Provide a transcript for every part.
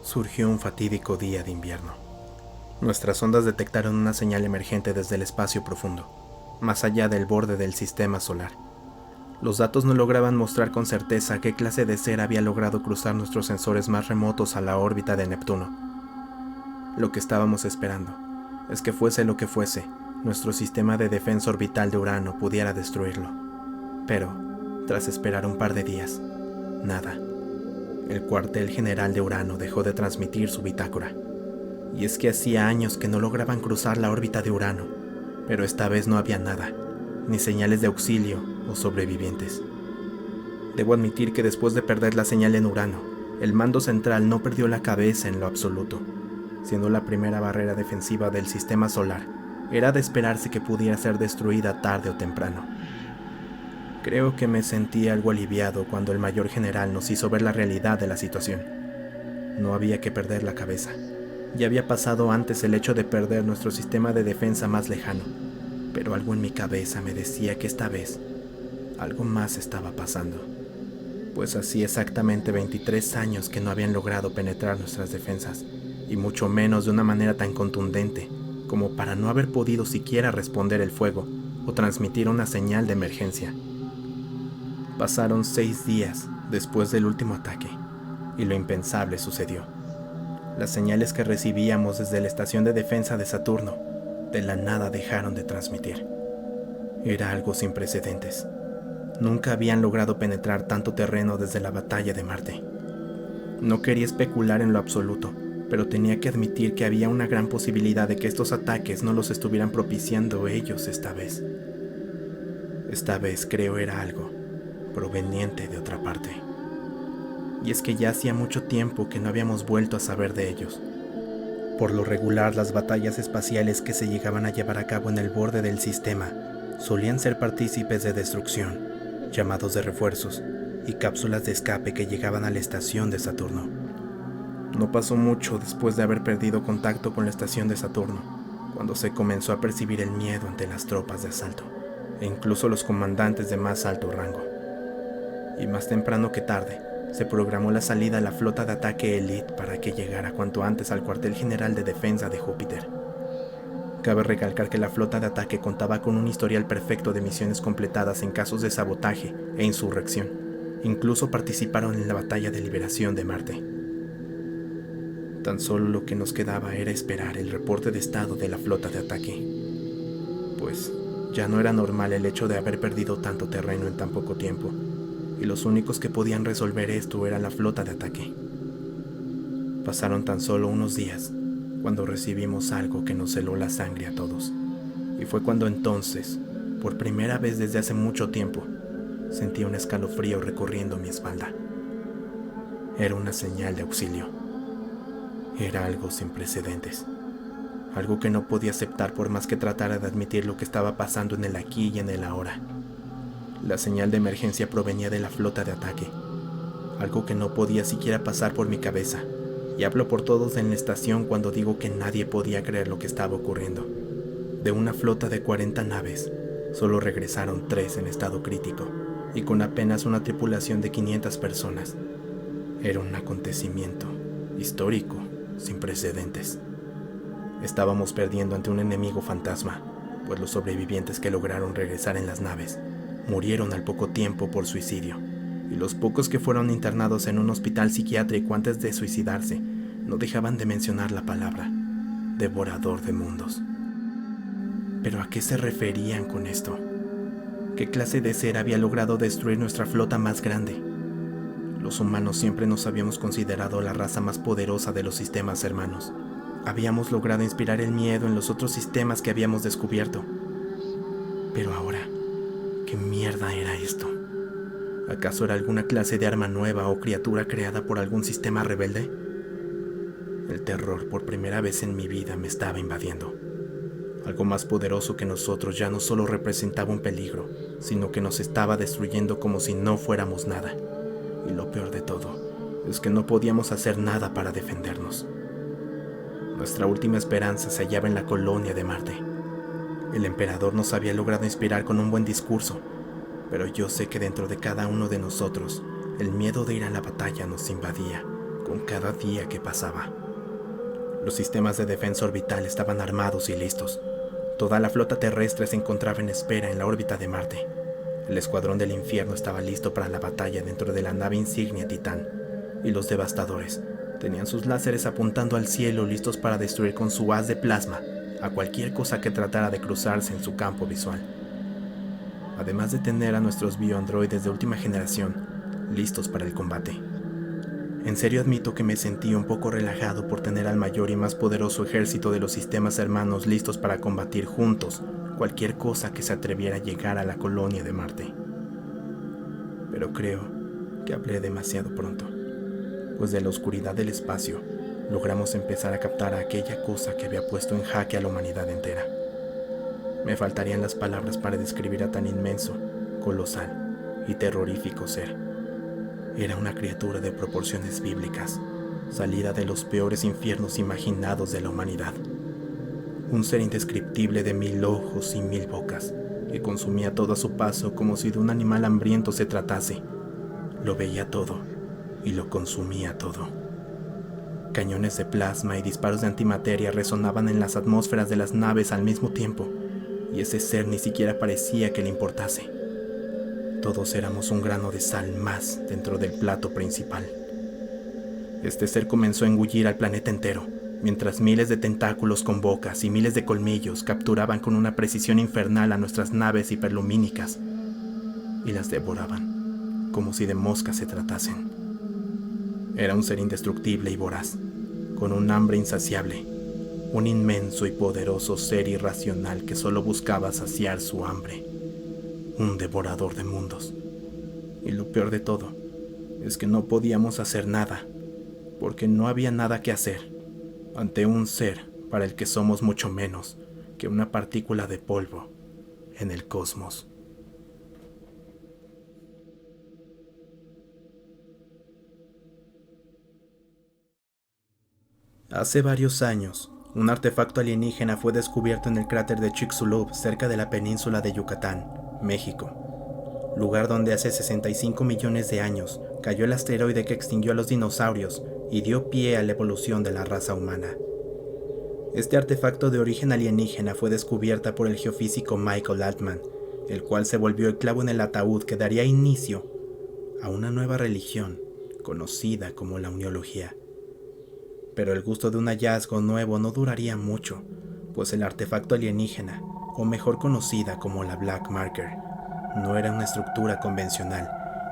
Surgió un fatídico día de invierno. Nuestras ondas detectaron una señal emergente desde el espacio profundo, más allá del borde del sistema solar. Los datos no lograban mostrar con certeza qué clase de ser había logrado cruzar nuestros sensores más remotos a la órbita de Neptuno. Lo que estábamos esperando es que fuese lo que fuese, nuestro sistema de defensa orbital de Urano pudiera destruirlo. Pero, tras esperar un par de días, nada. El cuartel general de Urano dejó de transmitir su bitácora. Y es que hacía años que no lograban cruzar la órbita de Urano, pero esta vez no había nada, ni señales de auxilio o sobrevivientes. Debo admitir que después de perder la señal en Urano, el mando central no perdió la cabeza en lo absoluto. Siendo la primera barrera defensiva del sistema solar, era de esperarse que pudiera ser destruida tarde o temprano. Creo que me sentí algo aliviado cuando el mayor general nos hizo ver la realidad de la situación. No había que perder la cabeza. Ya había pasado antes el hecho de perder nuestro sistema de defensa más lejano, pero algo en mi cabeza me decía que esta vez algo más estaba pasando. Pues hacía exactamente 23 años que no habían logrado penetrar nuestras defensas, y mucho menos de una manera tan contundente como para no haber podido siquiera responder el fuego o transmitir una señal de emergencia. Pasaron 6 días después del último ataque, y lo impensable sucedió. Las señales que recibíamos desde la estación de defensa de Saturno de la nada dejaron de transmitir. Era algo sin precedentes. Nunca habían logrado penetrar tanto terreno desde la batalla de Marte. No quería especular en lo absoluto, pero tenía que admitir que había una gran posibilidad de que estos ataques no los estuvieran propiciando ellos esta vez. Esta vez creo era algo proveniente de otra parte. Y es que ya hacía mucho tiempo que no habíamos vuelto a saber de ellos. Por lo regular, las batallas espaciales que se llegaban a llevar a cabo en el borde del sistema solían ser partícipes de destrucción, llamados de refuerzos y cápsulas de escape que llegaban a la estación de Saturno. No pasó mucho después de haber perdido contacto con la estación de Saturno, cuando se comenzó a percibir el miedo ante las tropas de asalto, e incluso los comandantes de más alto rango. Y más temprano que tarde, se programó la salida a la flota de ataque Elite para que llegara cuanto antes al cuartel general de defensa de Júpiter. Cabe recalcar que la flota de ataque contaba con un historial perfecto de misiones completadas en casos de sabotaje e insurrección. Incluso participaron en la batalla de liberación de Marte. Tan solo lo que nos quedaba era esperar el reporte de estado de la flota de ataque. Pues ya no era normal el hecho de haber perdido tanto terreno en tan poco tiempo, y los únicos que podían resolver esto era la flota de ataque. Pasaron tan solo unos días cuando recibimos algo que nos heló la sangre a todos, y fue cuando entonces, por primera vez desde hace mucho tiempo, sentí un escalofrío recorriendo mi espalda. Era una señal de auxilio. Era algo sin precedentes, algo que no podía aceptar por más que tratara de admitir lo que estaba pasando en el aquí y en el ahora. La señal de emergencia provenía de la flota de ataque, algo que no podía siquiera pasar por mi cabeza, y hablo por todos en la estación cuando digo que nadie podía creer lo que estaba ocurriendo. De una flota de 40 naves, solo regresaron 3 en estado crítico, y con apenas una tripulación de 500 personas. Era un acontecimiento histórico, sin precedentes. Estábamos perdiendo ante un enemigo fantasma, pues los sobrevivientes que lograron regresar en las naves murieron al poco tiempo por suicidio, y los pocos que fueron internados en un hospital psiquiátrico antes de suicidarse no dejaban de mencionar la palabra devorador de mundos. ¿Pero a qué se referían con esto? ¿Qué clase de ser había logrado destruir nuestra flota más grande? Los humanos siempre nos habíamos considerado la raza más poderosa de los sistemas hermanos. Habíamos logrado inspirar el miedo en los otros sistemas que habíamos descubierto. Pero ahora, ¿qué mierda era esto? ¿Acaso era alguna clase de arma nueva o criatura creada por algún sistema rebelde? El terror por primera vez en mi vida me estaba invadiendo. Algo más poderoso que nosotros ya no solo representaba un peligro, sino que nos estaba destruyendo como si no fuéramos nada. Y lo peor de todo es que no podíamos hacer nada para defendernos. Nuestra última esperanza se hallaba en la colonia de Marte. El emperador nos había logrado inspirar con un buen discurso, pero yo sé que dentro de cada uno de nosotros, el miedo de ir a la batalla nos invadía, con cada día que pasaba. Los sistemas de defensa orbital estaban armados y listos. Toda la flota terrestre se encontraba en espera en la órbita de Marte. El escuadrón del infierno estaba listo para la batalla dentro de la nave insignia Titán, y los devastadores tenían sus láseres apuntando al cielo listos para destruir con su haz de plasma a cualquier cosa que tratara de cruzarse en su campo visual. Además de tener a nuestros bioandroides de última generación listos para el combate. En serio admito que me sentí un poco relajado por tener al mayor y más poderoso ejército de los sistemas hermanos listos para combatir juntos cualquier cosa que se atreviera a llegar a la colonia de Marte. Pero creo que hablé demasiado pronto, pues de la oscuridad del espacio logramos empezar a captar a aquella cosa que había puesto en jaque a la humanidad entera. Me faltarían las palabras para describir a tan inmenso, colosal y terrorífico ser. Era una criatura de proporciones bíblicas, salida de los peores infiernos imaginados de la humanidad. Un ser indescriptible de 1000 ojos y 1000 bocas, que consumía todo a su paso como si de un animal hambriento se tratase. Lo veía todo y lo consumía todo. Cañones de plasma y disparos de antimateria resonaban en las atmósferas de las naves al mismo tiempo, y ese ser ni siquiera parecía que le importase. Todos éramos un grano de sal más dentro del plato principal. Este ser comenzó a engullir al planeta entero, mientras miles de tentáculos con bocas y miles de colmillos capturaban con una precisión infernal a nuestras naves hiperlumínicas y las devoraban, como si de moscas se tratasen. Era un ser indestructible y voraz, con un hambre insaciable, un inmenso y poderoso ser irracional que solo buscaba saciar su hambre. Un devorador de mundos. Y lo peor de todo es que no podíamos hacer nada, porque no había nada que hacer ante un ser para el que somos mucho menos que una partícula de polvo en el cosmos. Hace varios años, un artefacto alienígena fue descubierto en el cráter de Chicxulub, cerca de la península de Yucatán, México, lugar donde hace 65 millones de años cayó el asteroide que extinguió a los dinosaurios y dio pie a la evolución de la raza humana. Este artefacto de origen alienígena fue descubierta por el geofísico Michael Altman, el cual se volvió el clavo en el ataúd que daría inicio a una nueva religión conocida como la Uniología. Pero el gusto de un hallazgo nuevo no duraría mucho, pues el artefacto alienígena, o mejor conocida como la Black Marker, no era una estructura convencional,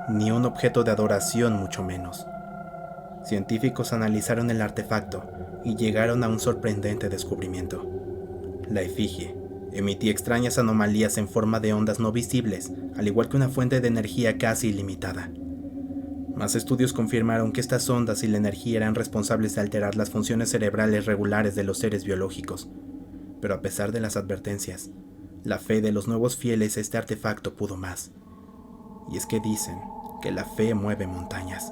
ni un objeto de adoración mucho menos. Científicos analizaron el artefacto y llegaron a un sorprendente descubrimiento. La efigie emitía extrañas anomalías en forma de ondas no visibles, al igual que una fuente de energía casi ilimitada. Más estudios confirmaron que estas ondas y la energía eran responsables de alterar las funciones cerebrales regulares de los seres biológicos. Pero a pesar de las advertencias, la fe de los nuevos fieles a este artefacto pudo más. Y es que dicen que la fe mueve montañas,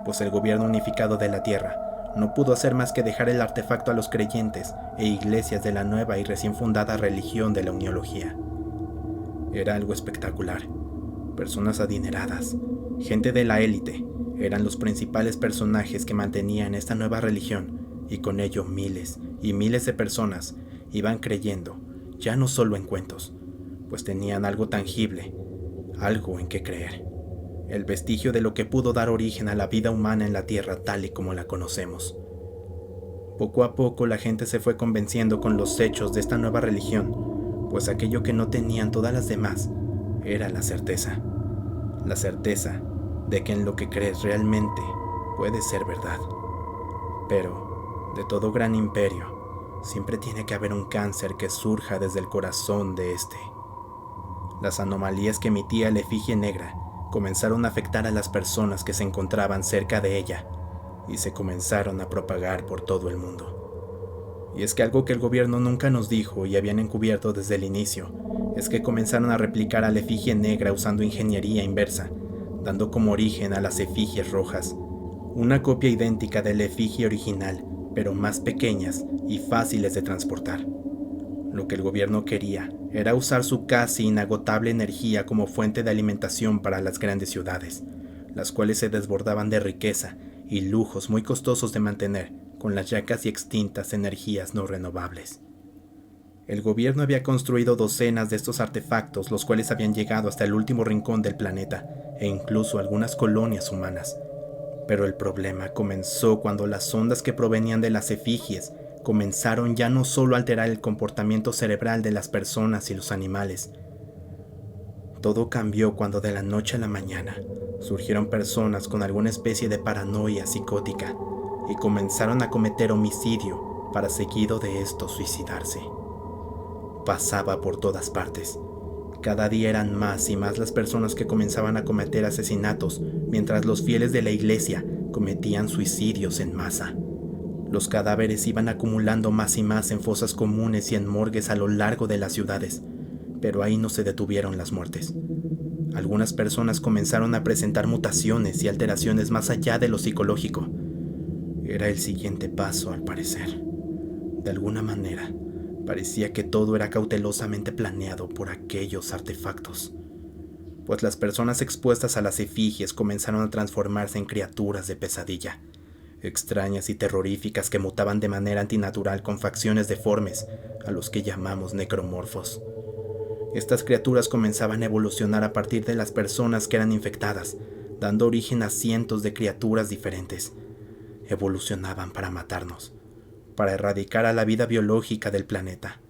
pues el gobierno unificado de la Tierra no pudo hacer más que dejar el artefacto a los creyentes e iglesias de la nueva y recién fundada religión de la Uniología. Era algo espectacular. Personas adineradas, gente de la élite, eran los principales personajes que mantenían esta nueva religión, y con ello miles y miles de personas iban creyendo, ya no solo en cuentos, pues tenían algo tangible, algo en que creer, el vestigio de lo que pudo dar origen a la vida humana en la Tierra tal y como la conocemos. Poco a poco la gente se fue convenciendo con los hechos de esta nueva religión, pues aquello que no tenían todas las demás era la certeza de que en lo que crees realmente puede ser verdad. Pero, de todo gran imperio, siempre tiene que haber un cáncer que surja desde el corazón de este. Las anomalías que emitía la efigie negra comenzaron a afectar a las personas que se encontraban cerca de ella y se comenzaron a propagar por todo el mundo. Y es que algo que el gobierno nunca nos dijo y habían encubierto desde el inicio es que comenzaron a replicar a la efigie negra usando ingeniería inversa, dando como origen a las efigies rojas, una copia idéntica de la efigie original, pero más pequeñas y fáciles de transportar. Lo que el gobierno quería era usar su casi inagotable energía como fuente de alimentación para las grandes ciudades, las cuales se desbordaban de riqueza y lujos muy costosos de mantener con las ya casi extintas energías no renovables. El gobierno había construido docenas de estos artefactos, los cuales habían llegado hasta el último rincón del planeta e incluso algunas colonias humanas. Pero el problema comenzó cuando las ondas que provenían de las efigies comenzaron ya no solo a alterar el comportamiento cerebral de las personas y los animales. Todo cambió cuando de la noche a la mañana surgieron personas con alguna especie de paranoia psicótica y comenzaron a cometer homicidio para seguido de esto suicidarse. Pasaba por todas partes. Cada día eran más y más las personas que comenzaban a cometer asesinatos, mientras los fieles de la iglesia cometían suicidios en masa. Los cadáveres iban acumulando más y más en fosas comunes y en morgues a lo largo de las ciudades, pero ahí no se detuvieron las muertes. Algunas personas comenzaron a presentar mutaciones y alteraciones más allá de lo psicológico. Era el siguiente paso, al parecer. De alguna manera, parecía que todo era cautelosamente planeado por aquellos artefactos, pues las personas expuestas a las efigies comenzaron a transformarse en criaturas de pesadilla, extrañas y terroríficas que mutaban de manera antinatural con facciones deformes, a los que llamamos necromorfos. Estas criaturas comenzaban a evolucionar a partir de las personas que eran infectadas, dando origen a cientos de criaturas diferentes. Evolucionaban para matarnos, para erradicar a la vida biológica del planeta.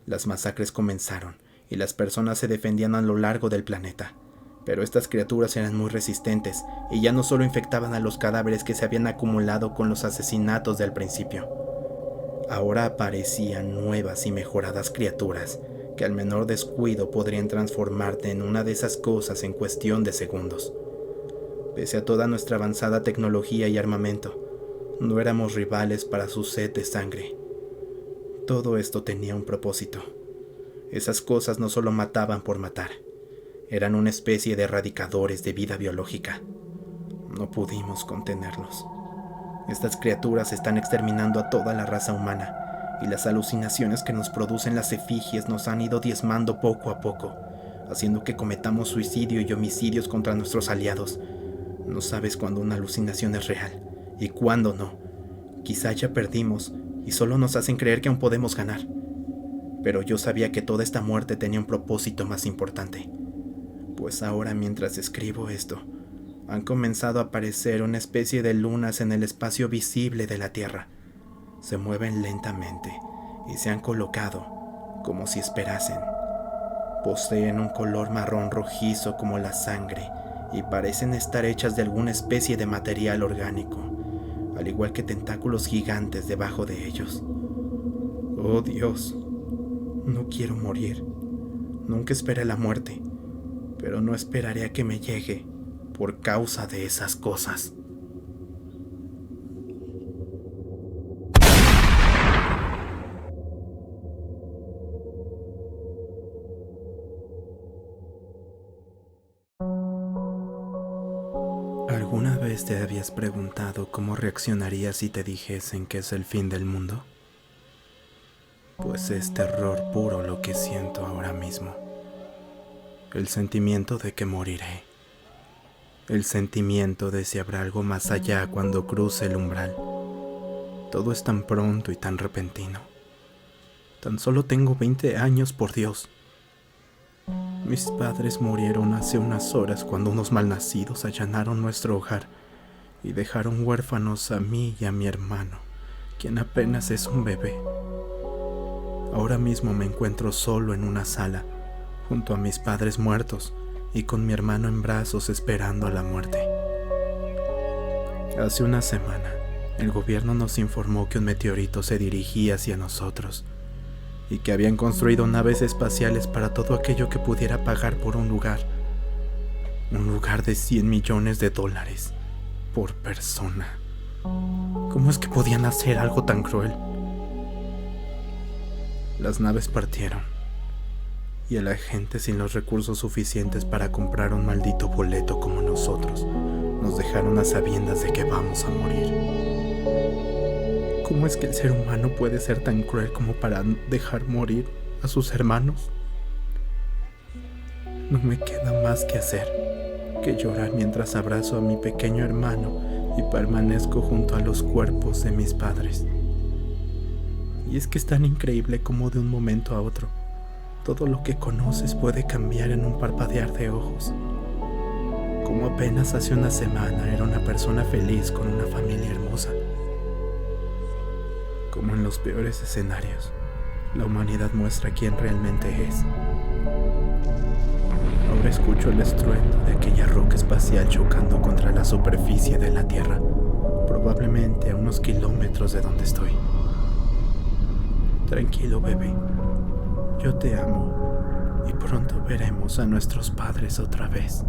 Las masacres comenzaron y las personas se defendían a lo largo del planeta, pero estas criaturas eran muy resistentes y ya no solo infectaban a los cadáveres que se habían acumulado con los asesinatos del principio. Ahora aparecían nuevas y mejoradas criaturas que al menor descuido podrían transformarte en una de esas cosas en cuestión de segundos. Pese a toda nuestra avanzada tecnología y armamento, no éramos rivales para su sed de sangre. Todo esto tenía un propósito. Esas cosas no solo mataban por matar, eran una especie de erradicadores de vida biológica. No pudimos contenerlos. Estas criaturas están exterminando a toda la raza humana, y las alucinaciones que nos producen las efigies nos han ido diezmando poco a poco, haciendo que cometamos suicidio y homicidios contra nuestros aliados. No sabes cuándo una alucinación es real y cuándo no. Quizá ya perdimos y solo nos hacen creer que aún podemos ganar. Pero yo sabía que toda esta muerte tenía un propósito más importante. Pues ahora, mientras escribo esto, han comenzado a aparecer una especie de lunas en el espacio visible de la Tierra. Se mueven lentamente y se han colocado como si esperasen. Poseen un color marrón rojizo como la sangre y parecen estar hechas de alguna especie de material orgánico, al igual que tentáculos gigantes debajo de ellos. Oh Dios, no quiero morir. Nunca esperé la muerte, pero no esperaré a que me llegue por causa de esas cosas. ¿Alguna vez te habías preguntado cómo reaccionarías si te dijesen que es el fin del mundo? Pues es terror puro lo que siento ahora mismo. El sentimiento de que moriré. El sentimiento de si habrá algo más allá cuando cruce el umbral. Todo es tan pronto y tan repentino. Tan solo tengo 20 años, por Dios. Mis padres murieron hace unas horas cuando unos malnacidos allanaron nuestro hogar y dejaron huérfanos a mí y a mi hermano, quien apenas es un bebé. Ahora mismo me encuentro solo en una sala, junto a mis padres muertos y con mi hermano en brazos esperando a la muerte. Hace una semana, el gobierno nos informó que un meteorito se dirigía hacia nosotros y que habían construido naves espaciales para todo aquello que pudiera pagar por un lugar de $100 millones por persona. ¿Cómo es que podían hacer algo tan cruel? Las naves partieron y a la gente sin los recursos suficientes para comprar un maldito boleto como nosotros nos dejaron a sabiendas de que vamos a morir. ¿Cómo es que el ser humano puede ser tan cruel como para dejar morir a sus hermanos? No me queda más que hacer que llorar mientras abrazo a mi pequeño hermano y permanezco junto a los cuerpos de mis padres. Y es que es tan increíble como de un momento a otro, todo lo que conoces puede cambiar en un parpadear de ojos. Como apenas hace una semana era una persona feliz con una familia hermosa. Como en los peores escenarios, la humanidad muestra quién realmente es. Ahora escucho el estruendo de aquella roca espacial chocando contra la superficie de la Tierra, probablemente a unos kilómetros de donde estoy. Tranquilo, bebé. Yo te amo y pronto veremos a nuestros padres otra vez.